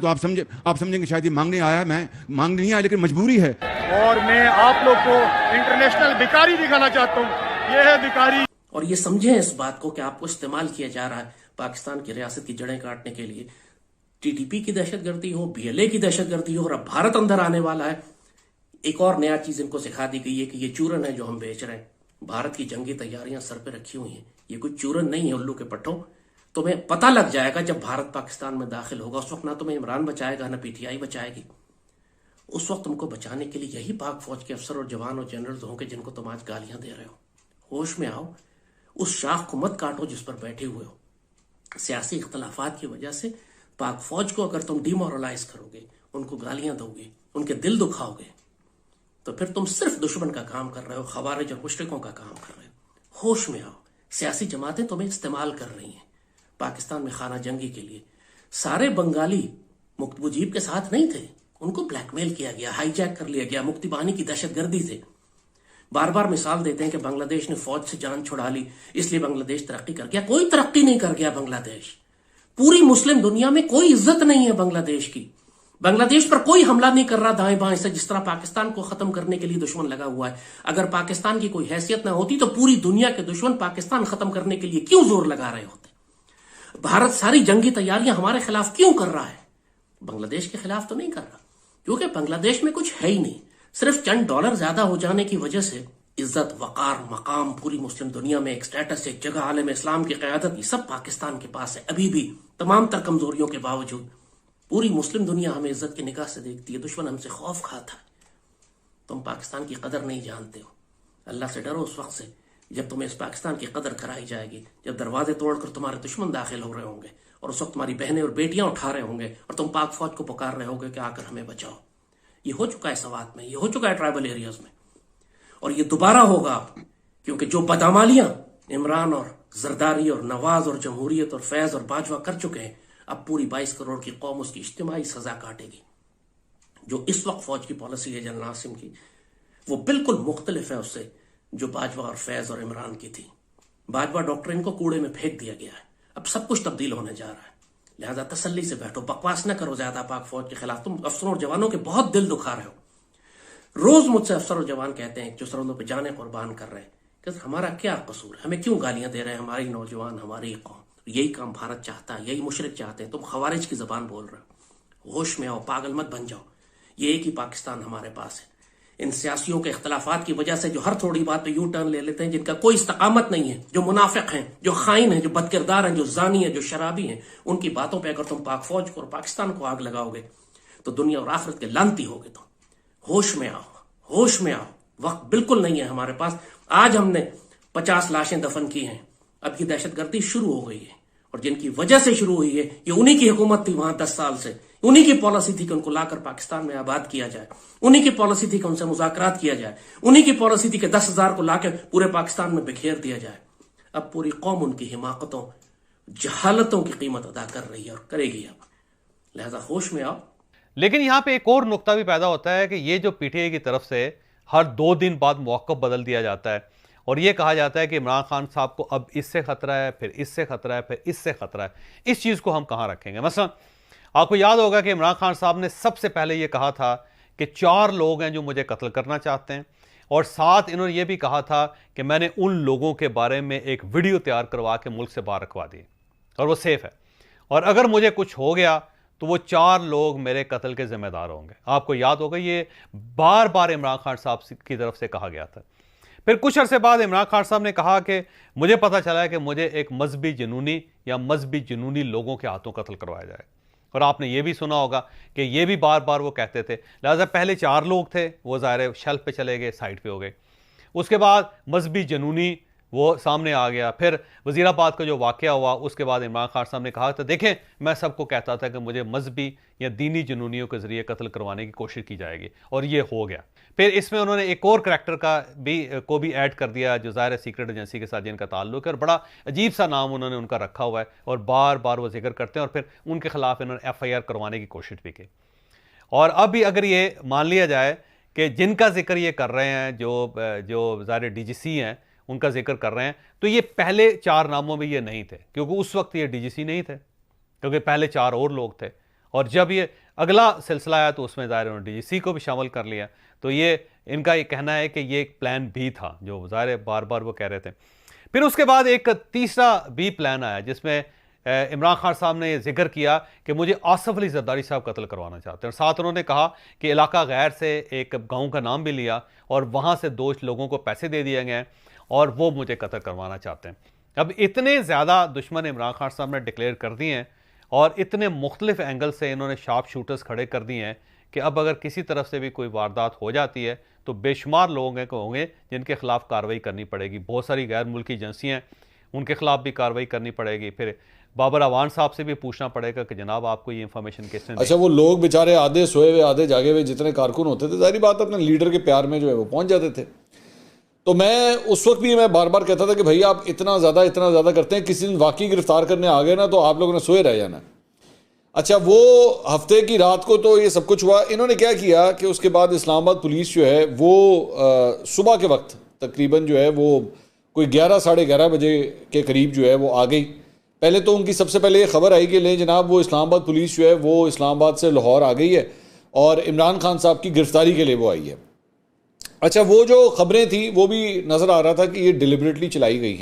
تو آپ سمجھیں کہ شاید یہ مانگنے آیا ہے، میں مانگنے نہیں آیا لیکن مجبوری ہے. اور میں آپ لوگ کو انٹرنیشنل بھکاری دکھانا چاہتا ہوں. یہ ہے بھکاری. اور یہ سمجھیں اس بات کو کہ آپ کو استعمال کیا جا رہا ہے پاکستان کی ریاست کی جڑیں کاٹنے کے لیے. ٹی ٹی پی کی دہشت گردی ہو، بی ایل اے کی دہشت گردی ہو، اور اب بھارت اندر آنے والا ہے. ایک اور نیا چیز ان کو سکھا دی گئی ہے کہ یہ چورن ہے جو ہم بیچ رہے ہیں. بھارت کی جنگی تیاریاں سر پہ رکھی ہوئی ہیں. یہ کوئی چورن نہیں ہے الو کے پٹھوں. تمہیں پتہ لگ جائے گا جب بھارت پاکستان میں داخل ہوگا. اس وقت نہ تمہیں عمران بچائے گا نہ پی ٹی آئی بچائے گی. اس وقت تم کو بچانے کے لیے یہی پاک فوج کے افسر اور جوان اور جنرلز ہوں گے جن کو تم آج گالیاں دے رہے ہو. ہوش میں آؤ. اس شاخ کو مت کاٹو جس پر بیٹھے ہوئے ہو. سیاسی اختلافات کی وجہ سے پاک فوج کو اگر تم ڈی مورلائز کرو گے، ان کو گالیاں دو گے، ان کے دل دکھاؤ گے، تو پھر تم صرف دشمن کا کام کر رہے ہو، خوارج اور مشرکوں کا کام کر رہے ہو. ہوش میں آؤ. سیاسی جماعتیں تمہیں استعمال کر رہی ہیں پاکستان میں خانہ جنگی کے لیے. سارے بنگالی مجیب کے ساتھ نہیں تھے. ان کو بلیک میل کیا گیا، ہائی جیک کر لیا گیا، مکتی بانی کی دہشت گردی تھے. بار بار مثال دیتے ہیں کہ بنگلہ دیش نے فوج سے جان چھڑا لی اس لیے بنگلہ دیش ترقی کر گیا. کوئی ترقی نہیں کر گیا بنگلہ دیش. پوری مسلم دنیا میں کوئی عزت نہیں ہے بنگلہ دیش کی. بنگلہ دیش پر کوئی حملہ نہیں کر رہا دائیں بائیں سے جس طرح پاکستان کو ختم کرنے کے لیے دشمن لگا ہوا ہے. اگر پاکستان کی کوئی حیثیت نہ ہوتی تو پوری دنیا کے دشمن پاکستان ختم کرنے کے لیے کیوں زور لگا رہے ہوتے؟ بھارت ساری جنگی تیاریاں ہمارے خلاف کیوں کر رہا ہے؟ بنگلہ دیش کے خلاف تو نہیں کر رہا، کیونکہ بنگلہ دیش میں کچھ ہے ہی نہیں. صرف چند ڈالر زیادہ ہو جانے کی وجہ سے عزت، وقار، مقام، پوری مسلم دنیا میں ایک سٹیٹس، ایک جگہ، عالم اسلام کی قیادت، یہ سب پاکستان کے پاس ہے. ابھی بھی تمام تر کمزوریوں کے باوجود پوری مسلم دنیا ہمیں عزت کی نگاہ سے دیکھتی ہے. دشمن ہم سے خوف کھاتا ہے. تم پاکستان کی قدر نہیں جانتے ہو. اللہ سے ڈرو اس وقت سے جب تمہیں اس پاکستان کی قدر کرائی جائے گی، جب دروازے توڑ کر تمہارے دشمن داخل ہو رہے ہوں گے، اور اس وقت تمہاری بہنیں اور بیٹیاں اٹھا رہے ہوں گے اور تم پاک فوج کو پکار رہے ہوگے کہ آ کر ہمیں بچاؤ. یہ ہو چکا ہے سوات میں، یہ ہو چکا ہے ٹرائبل ایریاز میں، اور یہ دوبارہ ہوگا. کیونکہ جو بدعمالیاں عمران اور زرداری اور نواز اور جمہوریت اور فیض اور باجوہ کر چکے ہیں، اب پوری 22 کروڑ کی قوم اس کی اجتماعی سزا کاٹے گی. جو اس وقت فوج کی پالیسی ہے جنرل عاصم کی، وہ بالکل مختلف ہے اس سے جو باجوہ اور فیض اور عمران کی تھی. باجوہ ڈاکٹرین کو کوڑے میں پھینک دیا گیا ہے. اب سب کچھ تبدیل ہونے جا رہا ہے. لہذا تسلی سے بیٹھو، بکواس نہ کرو زیادہ پاک فوج کے خلاف. تم افسروں اور جوانوں کے بہت دل دکھا رہے ہو. روز مجھ سے افسر اور جوان کہتے ہیں جو سرحدوں پہ جانے قربان کر رہے ہیں کہ ہمارا کیا قصور ہے، ہمیں کیوں گالیاں دے رہے ہیں ہماری نوجوان، ہماری قوم. یہی کام بھارت چاہتا ہے، یہی مشرک چاہتے ہیں. تم خوارج کی زبان بول رہے ہو. ہوش میں آؤ، پاگل مت بن جاؤ. یہ ایک ہی پاکستان ہمارے پاس ہے. ان سیاسیوں کے اختلافات کی وجہ سے جو ہر تھوڑی بات پہ یو ٹرن لے لیتے ہیں، جن کا کوئی استقامت نہیں ہے، جو منافق ہیں، جو خائن ہیں، جو بد کردار ہیں، جو زانی ہیں، جو شرابی ہیں، ان کی باتوں پہ اگر تم پاک فوج کو اور پاکستان کو آگ لگاؤ گے تو دنیا اور آخرت کے لعنتی ہوگے تم. ہوش میں آؤ، ہوش میں آؤ. وقت بالکل نہیں ہے ہمارے پاس. آج ہم نے 50 لاشیں دفن کی ہیں. اب یہ دہشت گردی شروع ہو گئی ہے، اور جن کی وجہ سے شروع ہوئی ہے یہ انہی کی حکومت تھی وہاں 10 سال سے. انہی کی پالیسی تھی کہ ان کو لا کر پاکستان میں آباد کیا جائے. انہی کی پالیسی تھی کہ ان سے مذاکرات کیا جائے. انہی کی پالیسی تھی کہ 10,000 کو لا کے پورے پاکستان میں بکھیر دیا جائے. اب پوری قوم ان کی حماقتوں، جہالتوں کی قیمت ادا کر رہی ہے اور کرے گی. اب لہذا ہوش میں آؤ. لیکن یہاں پہ ایک اور نقطہ بھی پیدا ہوتا ہے کہ یہ جو پی ٹی آئی کی طرف سے ہر 2 دن بعد موقف بدل دیا جاتا ہے اور یہ کہا جاتا ہے کہ عمران خان صاحب کو اب اس سے خطرہ ہے، پھر اس سے خطرہ ہے، پھر اس سے خطرہ ہے. اس چیز کو ہم کہاں رکھیں گے؟ مثلا آپ کو یاد ہوگا کہ عمران خان صاحب نے سب سے پہلے یہ کہا تھا کہ 4 لوگ ہیں جو مجھے قتل کرنا چاہتے ہیں، اور ساتھ انہوں نے یہ بھی کہا تھا کہ میں نے ان لوگوں کے بارے میں ایک ویڈیو تیار کروا کے ملک سے باہر رکھوا دی اور وہ سیف ہے، اور اگر مجھے کچھ ہو گیا تو وہ 4 لوگ میرے قتل کے ذمہ دار ہوں گے. آپ کو یاد ہوگا یہ بار بار عمران خان صاحب کی طرف سے کہا گیا تھا. پھر کچھ عرصے بعد عمران خان صاحب نے کہا کہ مجھے پتہ چلا ہے کہ مجھے ایک مذہبی جنونی یا مذہبی جنونی لوگوں کے ہاتھوں قتل کروایا جائے. اور آپ نے یہ بھی سنا ہوگا کہ یہ بھی بار بار وہ کہتے تھے. لہٰذا پہلے 4 لوگ تھے، وہ ظاہر شیلف پہ چلے گئے، سائڈ پہ ہو گئے. اس کے بعد مذہبی جنونی وہ سامنے آ گیا. پھر وزیر آباد کا جو واقعہ ہوا اس کے بعد عمران خان صاحب نے کہا تھا دیکھیں میں سب کو کہتا تھا کہ مجھے مذہبی یا دینی جنونیوں کے ذریعے قتل کروانے کی کوشش کی جائے گی، اور یہ ہو گیا. پھر اس میں انہوں نے ایک اور کریکٹر کو بھی ایڈ کر دیا جو ظاہر سیکرٹ ایجنسی کے ساتھ جن کا تعلق ہے، اور بڑا عجیب سا نام انہوں نے ان کا رکھا ہوا ہے اور بار بار وہ ذکر کرتے ہیں، اور پھر ان کے خلاف انہوں نے FIR کروانے کی کوشش بھی کی. اور اب بھی اگر یہ مان لیا جائے کہ جن کا ذکر یہ کر رہے ہیں جو ظاہر DGC ہیں ان کا ذکر کر رہے ہیں، تو یہ پہلے 4 ناموں میں یہ نہیں تھے، کیونکہ اس وقت یہ DGC نہیں تھے، کیونکہ پہلے 4 اور لوگ تھے. اور جب یہ اگلا سلسلہ آیا تو اس میں ظاہر انہوں نے ڈی سی کو بھی شامل کر لیا. تو یہ ان کا یہ کہنا ہے کہ یہ ایک پلان بی تھا جو ظاہر بار بار وہ کہہ رہے تھے. پھر اس کے بعد ایک تیسرا بی پلان آیا جس میں عمران خان صاحب نے یہ ذکر کیا کہ مجھے آصف علی زرداری صاحب قتل کروانا چاہتے ہیں, اور ساتھ انہوں نے کہا کہ علاقہ غیر سے ایک گاؤں کا نام بھی لیا اور وہاں سے 2 لوگوں کو پیسے دے دیے گئے اور وہ مجھے قتل کروانا چاہتے ہیں. اب اتنے زیادہ دشمن عمران خان صاحب نے ڈکلیئر کر دیے ہیں اور اتنے مختلف اینگل سے انہوں نے شارپ شوٹرز کھڑے کر دیے ہیں کہ اب اگر کسی طرف سے بھی کوئی واردات ہو جاتی ہے تو بے شمار لوگ ہوں گے جن کے خلاف کارروائی کرنی پڑے گی. بہت ساری غیر ملکی ایجنسیاں ہیں, ان کے خلاف بھی کارروائی کرنی پڑے گی. پھر بابر اعوان صاحب سے بھی پوچھنا پڑے گا کہ جناب آپ کو یہ انفارمیشن کس نے دی. اچھا, وہ لوگ بیچارے آدھے سوئے ہوئے آدھے جاگے ہوئے جتنے کارکن ہوتے تھے, ظاہری بات اپنے لیڈر کے پیار میں جو ہے وہ پہنچ جاتے تھے. تو میں اس وقت بھی میں بار بار کہتا تھا کہ بھائی آپ اتنا زیادہ کرتے ہیں, کسی دن واقعی گرفتار کرنے آ گئے نا تو آپ لوگوں نے سوئے رہ جانا. اچھا, وہ ہفتے کی رات کو تو یہ سب کچھ ہوا. انہوں نے کیا کیا کہ اس کے بعد اسلام آباد پولیس جو ہے وہ صبح کے وقت تقریباً جو ہے وہ کوئی 11-11:30 بجے کے قریب جو ہے وہ آ گئی. پہلے تو ان کی سب سے پہلے یہ خبر آئی کہ لیں جناب وہ اسلام آباد پولیس جو ہے وہ اسلام آباد سے لاہور آ گئی ہے اور عمران خان صاحب کی گرفتاری کے لیے وہ آئی ہے. اچھا, وہ جو خبریں تھیں وہ بھی نظر آ رہا تھا کہ یہ ڈیلیبریٹلی چلائی گئی ہیں.